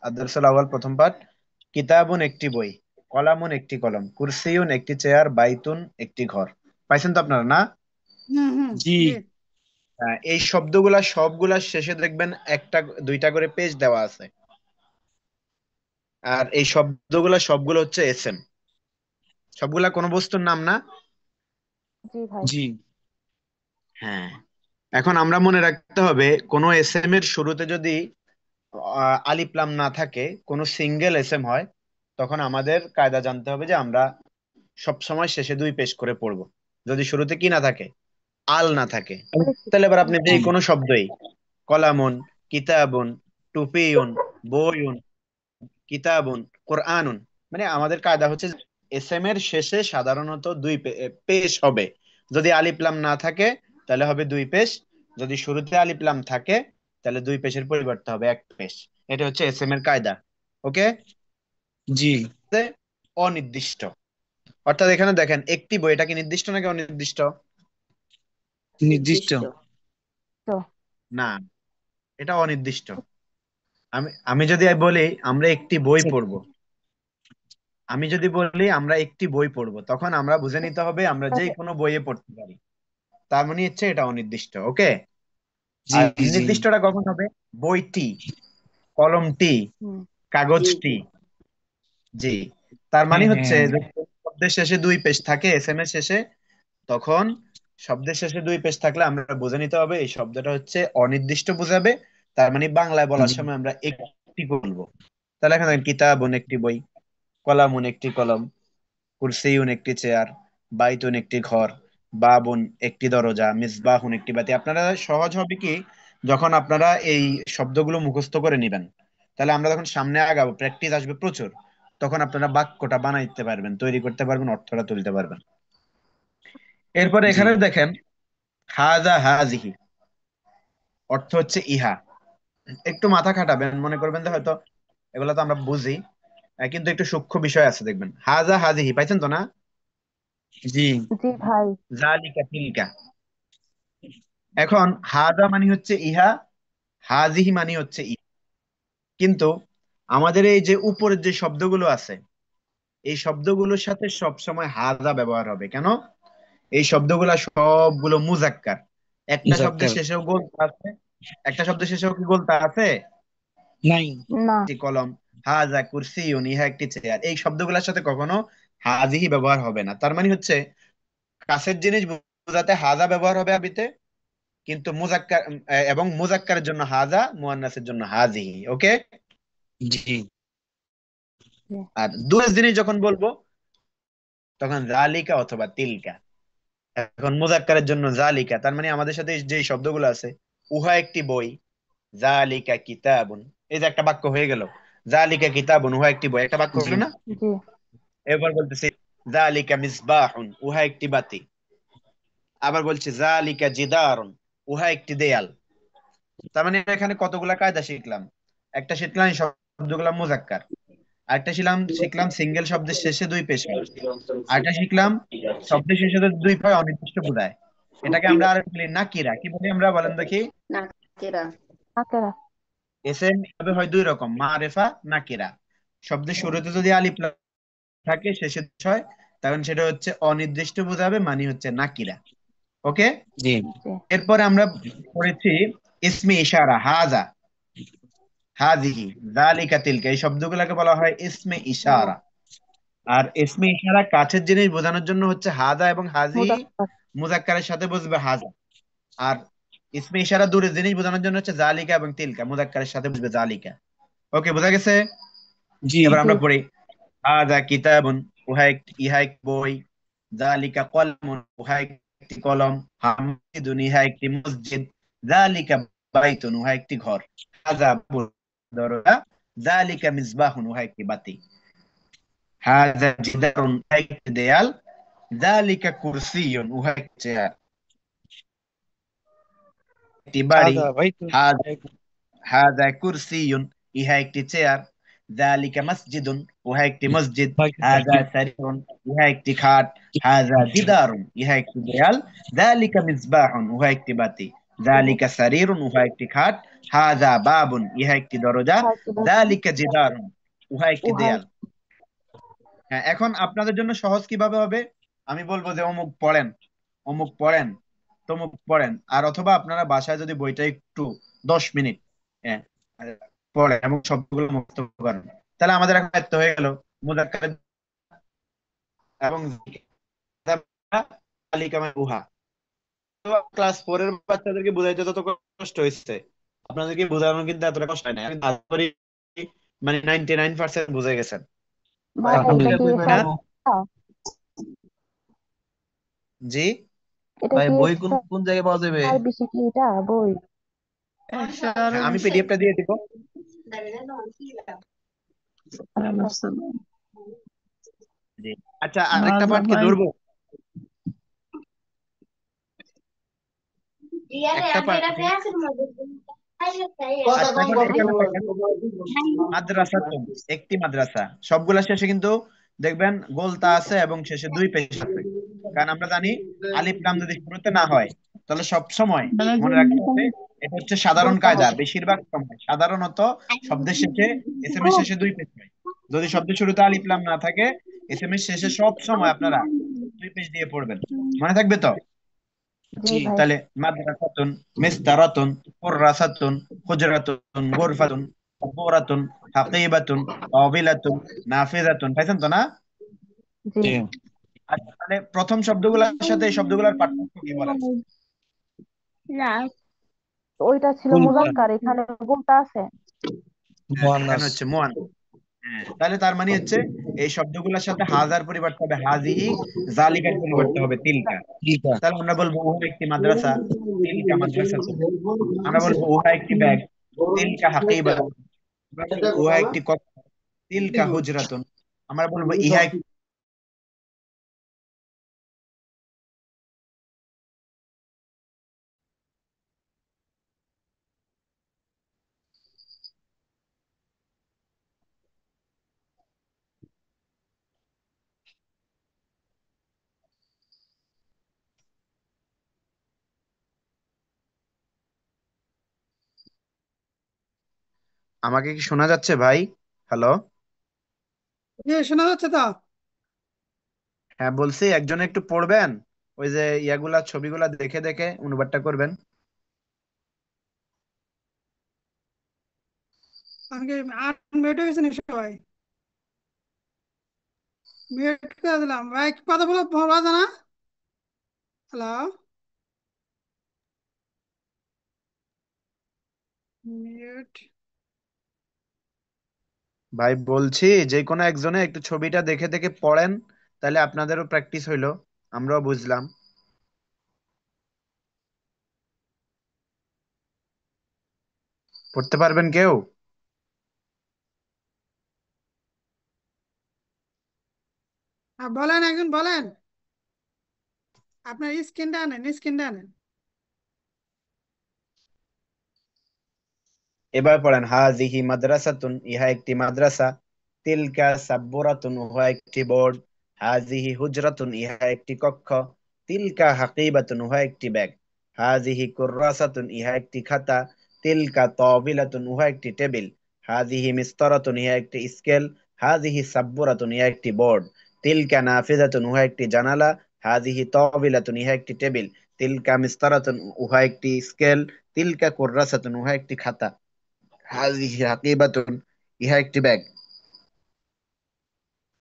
আদরসুল আউয়াল প্রথম পাঠ। কিতাবুন একটি বই, কলামুন একটি কলম, কুরসিউন একটি চেয়ার, বাইতুন একটি ঘর। পাইছেন তো আপনারা না? হুম হুম। জি। জি। এই শব্দগুলা সবগুলা শেষে দেখবেন একটা দুইটা করে পেজ দেওয়া আছে। আর এই শব্দগুলা সবগুলো হচ্ছে এসএম। সবগুলা কোনো বস্তুর নাম না। জি ভাই। জি। হ্যাঁ, এখন আমরা মনে রাখতে হবে কোন এসএম এর শুরুতে যদি আলিফ লাম না থাকে, কোন সিঙ্গেল এসএম হয়, তখন আমাদের কায়দা জানতে হবে যে আমরা সব সময় শেষে দুই পেশ করে পড়বো। যদি শুরুতে কি না থাকে, আল না থাকে, তাহলে এবার আপনি যে জি। কোনো শব্দই, কলামুন, কিতাবুন, টুপিউন, বইউন, কিতাবুন, কোরআনুন, মানে আমাদের কায়দা হচ্ছে এসএম এর শেষে সাধারণত দুই পেশ হবে। যদি আলিফ লাম না থাকে তাহলে হবে দুই পেশ, যদি শুরুতে আলিফ লাম থাকে তাহলে দুই পেশের পরিবর্তে হবে এক পেশ। এটা হচ্ছে এসএম এর কায়দা। ওকে। জি। অনির্দিষ্ট, অর্থাৎ এখানে দেখেন একটি বই, এটা কি নির্দিষ্ট নাকি অনির্দিষ্ট? নির্দিষ্ট। নির্দিষ্ট। তো না, এটা অনির্দিষ্ট। আমি আমি যদি বলি আমরা একটি বই পড়বো, আমি যদি বলি আমরা একটি বই পড়বো, তখন আমরা বুঝে নিতে হবে আমরা যে কোনো বইয়ে পড়তে পারি। তার মানে হচ্ছে এটা অনির্দিষ্ট। ওকে। জি। আর জি। নির্দিষ্টটা কখন হবে? বইটি, কলমটি, হুম। কাগজটি। জি। তার মানে হ্যাঁ হচ্ছে হ্যাঁ। যে শব্দের শেষে দুই পেশ থাকে এসএম এর শেষে, তখন শব্দের শেষে দুই পেশ থাকলে আমরা বুঝে নিতে হবে এই শব্দটা হচ্ছে অনির্দিষ্ট বোঝাবে। তার মানে বাংলায় বলার জি। সময় আমরা একটি বলবো। তাহলে এখানে দেখেন, কিতাবুন একটি বই, কলামুন একটি কলম, কুরসিউন একটি চেয়ার, বাইতুন একটি ঘর, বাবুন একটি দরজা, মিসবাহুন একটি বাতি। আপনারা সহজ হবে কি, যখন আপনারা এই শব্দগুলো মুখস্থ করে নিবেন, তাহলে আমরা যখন সামনে আগাবো, প্র্যাকটিস আসবে প্রচুর, তখন আপনারা বাক্যটা বানাইতে পারবেন, তৈরি করতে পারবেন, অর্থটা তুলতে পারবেন। এরপরে জি। এখানে দেখেন, হাজা হাজিহি, অর্থ হচ্ছে ইহা। একটু মাথা খাটাবেন, মনে করবেন যে হয়তো এগুলো তো আমরা বুঝি, কিন্তু একটু সূক্ষ্ম বিষয় আছে দেখবেন। হাজা হাজিহি পাইছেন তো না? জি। জি ভাই। জালিকা তিলকা। এখন হাজা মানে হচ্ছে ইহা, হাজিহি মানে হচ্ছে ই। কিন্তু আমাদের এই যে উপরের যে শব্দগুলো আছে, এই শব্দগুলোর সাথে সব সময় হাজা ব্যবহার হবে কেন? এই শব্দগুলা সবগুলো মুজাক্কার। একটা শব্দের মুজাক্কার। শেষেও গোলতা আছে, একটা শব্দের শেষেও কি গোলতা আছে? নাই। না। একটি কলম, হাজা কুরসিউন, ইহা একটি চেয়ার, এই শব্দগুলোর সাথে কখনো হাজিহি ব্যবহার হবে না। তার মানে হচ্ছে কাছের জিনিস বোঝাতে হাজা ব্যবহার হবে আরবিতে, কিন্তু মুজাক্কার এবং মুজাক্কারের জন্য হাজা, মুয়ান্নাসের জন্য হাজিহি। ওকে। জি। জি। আর দূরের জিনিস যখন বলবো, তখন জালিকা অথবা তিলকা। এখন মুজাক্কারের জন্য জালিকা, তার মানে আমাদের সাথে যে শব্দগুলো আছে, উহা একটি বই, জালিকা কিতাবুন, এই যে একটা বাক্য হয়ে গেল। জালিকা কিতাবুন, উহা একটি বই, একটা বাক্য জি। হলো না? জি। এবার বলতেছি জালিকা মিসবাহুন, উহা একটি বাতি। আবার বলছি জালিকা জিদারুন, উহা একটি দেয়াল। তার মানে এখানে কতগুলা কায়দা শিখলাম। একটা শিখলাম এই শব্দগুলা মুজাক্কার, আরেকটা শিখলাম শিখলাম সিঙ্গেল শব্দের শেষে দুই পেশ হয়, আরেকটা শিখলাম শব্দের শেষে তো দুই হয় অনির্দিষ্ট বোঝায়। এটাকে আমরা আর বলি নাকিরা। কি বলি আমরা, বলেন দেখি? নাকেরা। নাকেরা। এসএম হবে হয় দুই রকম, মারেফা, নাকিরা। শব্দের শুরুতে যদি আলিফ লাম থাকে, শেষে হয়, তখন সেটা হচ্ছে অনির্দিষ্ট বোঝাবে, মানে হচ্ছে নাকিরা। ওকে। জি। জি। এরপরে আমরা পড়েছি ইসমে ইশারা, হাজা, হাজিহি, যালিকা তিলকা, এই শব্দগুলোকে বলা হয় ইসমে ইশারা। আর ইসমে ইশারা কাছের জিনিস বোঝানোর জন্য হচ্ছে হাজা এবং হাজি, মুজাক্কার। মুজাক্কারের সাথে বসবে হাজা। আর ইসমে ইশারা দূরের জিনিস বোঝানোর জন্য হচ্ছে জালিকা এবং তিলকা, মুজাক্কারের সাথে বসবে জালিকা। ওকে, বোঝা গেছে? জি। এবার জি। আমরা পড়ি, হাজা কিতাবুন, ইহা এক বই, জালিকা কলমুন, উহা একটি কলম, হামিদুন, ইহা একটি মসজিদ, জালিকা বাইতুন, উহা একটি ঘর, হাজা বাবুন, দরজা, জালিকা মিসবাহুন, উহা একটি বাতি, হাজা জিদারুন, উহা একটি দেয়াল, জালিকা কুরসিয়ুন, উহা একটি চেয়ার, একটি বাড়ি, হাজা ভাই তো। হাজা হাজা কুরসিয়ুন, ইহা একটি চেয়ার, যালিকা মসজিদুন, উহা একটি মসজিদ, ভাই তো হাজা সাইকেল। সারিরুন, ইহা একটি খাট, হাজা জিদারুন, ইহা একটি দেয়াল, যালিকা মিসবাহুন, উহা একটি বাতি, যালিকা সারিরুন, উহা একটি খাট। হাযা বাবুন, ইহা একটি দরজা। উহা একটি দরজা। যালিকা জিদারুন, উহা একটি উহা দেয়াল। হ্যাঁ, এখন আপনাদের জন্য সহজ কিভাবে হবে, আমি বলবো যে অমুক পড়েন, অমুক পড়েন, তমুক পড়েন, আর অথবা আপনারা বাসায় যদি বইটা একটু 10 মিনিট হ্যাঁ, পড়েন এবং শব্দগুলো মুখস্থ করেন, তাহলে আমাদের এখন দায়িত্ব হয়ে গেল মুযাক্কার এবং তালিকা মানে উহা। ক্লাস 4 এর বাচ্চাদেরকে বোঝাইতে যত কষ্ট হয়েছে, আপনাদেরকে বোঝানো কিন্তু এতটা কষ্ট হয় না। আমি আশা করি মানে 99% বুঝে গেছেন। তো ভাই এখন এটা আলহামদুলিল্লাহ। কি বই না। সব? জি। এটা ভাই কি বই কোন কোন জায়গায় পাওয়া যাবে? আর বেশি কি এটা বই? হ্যাঁ, আমি পিডিএফটা দিয়ে দিব। জি। আচ্ছা, আরেকটা আচ্ছা পার্ট কি ভাই। ধরবো? একটা পার্ট। আচ্ছা, এখন এখানে দেখেন, মাদ্রাসাতুন একটি মাদ্রাসা, সবগুলা শেষে কিন্তু দেখবেন গোলতা আছে এবং শেষে 2 পেশ আছে। কারণ আমরা জানি আলিফ লাম যদি শুরুতে না হয়, তাহলে সব সময় মনে রাখতে হবে, এটা হচ্ছে সাধারণ কায়দা, বেশিরভাগ সময় সাধারণত শব্দের শেষে এস এম এর শেষে 2 পেশ হয়। যদি শব্দের শুরুতে আলিফ লাম না থাকে, এস এম এর শেষে সব সময় আপনারা 2 পেশ দিয়ে পড়বেন। মনে থাকবে তো? জি জি। ভাই। তাহলে মাদ্রাসাতুন, মিসদারাতুন, কুররাসাতুন, হুজরাতুন, গুরফাতুন, সাবুরাতুন, হাকিবাতুন, তাওবিলাতুন, নাফিজাতুন। পাইছেন তো না? জি। জি। আচ্ছা, তাহলে প্রথম শব্দগুলোর সাথে এই শব্দগুলোর পার্থক্য কি বলেন? ওইটা ছিল কুলতা মুজাক্কার, এখানে গুণটা আছে। হ্যাঁ, এখানে মুয়ান্নাস। হচ্ছে মুয়ান। হ্যাঁ, তাহলে তার মানে হচ্ছে এই শব্দগুলোর সাথে হাজার পরিবর্তে হবে হাজিহি, জালিকার পরিবর্তে হবে তিলকা। টিকা। তাহলে আমরা বলবো উহা একটি মাদ্রাসা, তিলকা মাদ্রাসাতুন। আমরা বলবো উহা একটি ব্যাগ, তিলকা হাকিবাতুন। আমরা বলবো উহা একটি কক্ষ, তিলকা হুজরাতুন। আমরা বলবো ইহা একটি। আমাকে কি শোনা যাচ্ছে ভাই? হ্যালো। শোনা যাচ্ছে তো? হ্যাঁ, বলছি একজন একটু পড়বেন, ওই যে ইয়াগুলা ছবিগুলা দেখে দেখে অনুবাদটা করবেন। আমি কি 8 মিনিট হয়ে গেছে নি সবাই? মিউট করে দিলাম ভাই, কথা বলা বলা জানা। Hello, mute. ভাই বলছি যে কোনো একজনে একটু ছবিটা দেখে দেখে পড়েন, তাহলে আপনাদেরও প্র্যাকটিস হইলো, আমরাও বুঝলাম। পড়তে পারবেন কেউ? বলেন, একজন বলেন। আপনার স্ক্রিনটা আনেন, স্ক্রিনটা আনেন। এবার পড়েন, হাজিহি মাদ্রাসাতুন, ইহা একটি মাদ্রাসা। তিলকা সাব্বুরাতুন, উহা একটি বোর্ড। হাজিহি হুজরাতুন, ইহা একটি কক্ষ। তিলকা হাকিবাতুন, উহা একটি ব্যাগ। হাজিহি কুররাসাতুন, ইহা একটি খাতা। তিলকা তাবিলাতুন, উহা একটি টেবিল। হাজিহি মিসতারাতুন, ইহা একটি স্কেল। হাজিহি সাব্বুরাতুন, ইহা একটি বোর্ড। তিলকা নাফিজাতুন, উহা একটি জানালা। হাজিহি তাবিলাতুন, ইহা একটি টেবিল। তিলকা মিসতারাতুন, উহা একটি স্কেল। তিলকা কুররাসাতুন, উহা একটি খাতা। হাজিহি হাকিবাতুন, ইহা একটি ব্যাগ।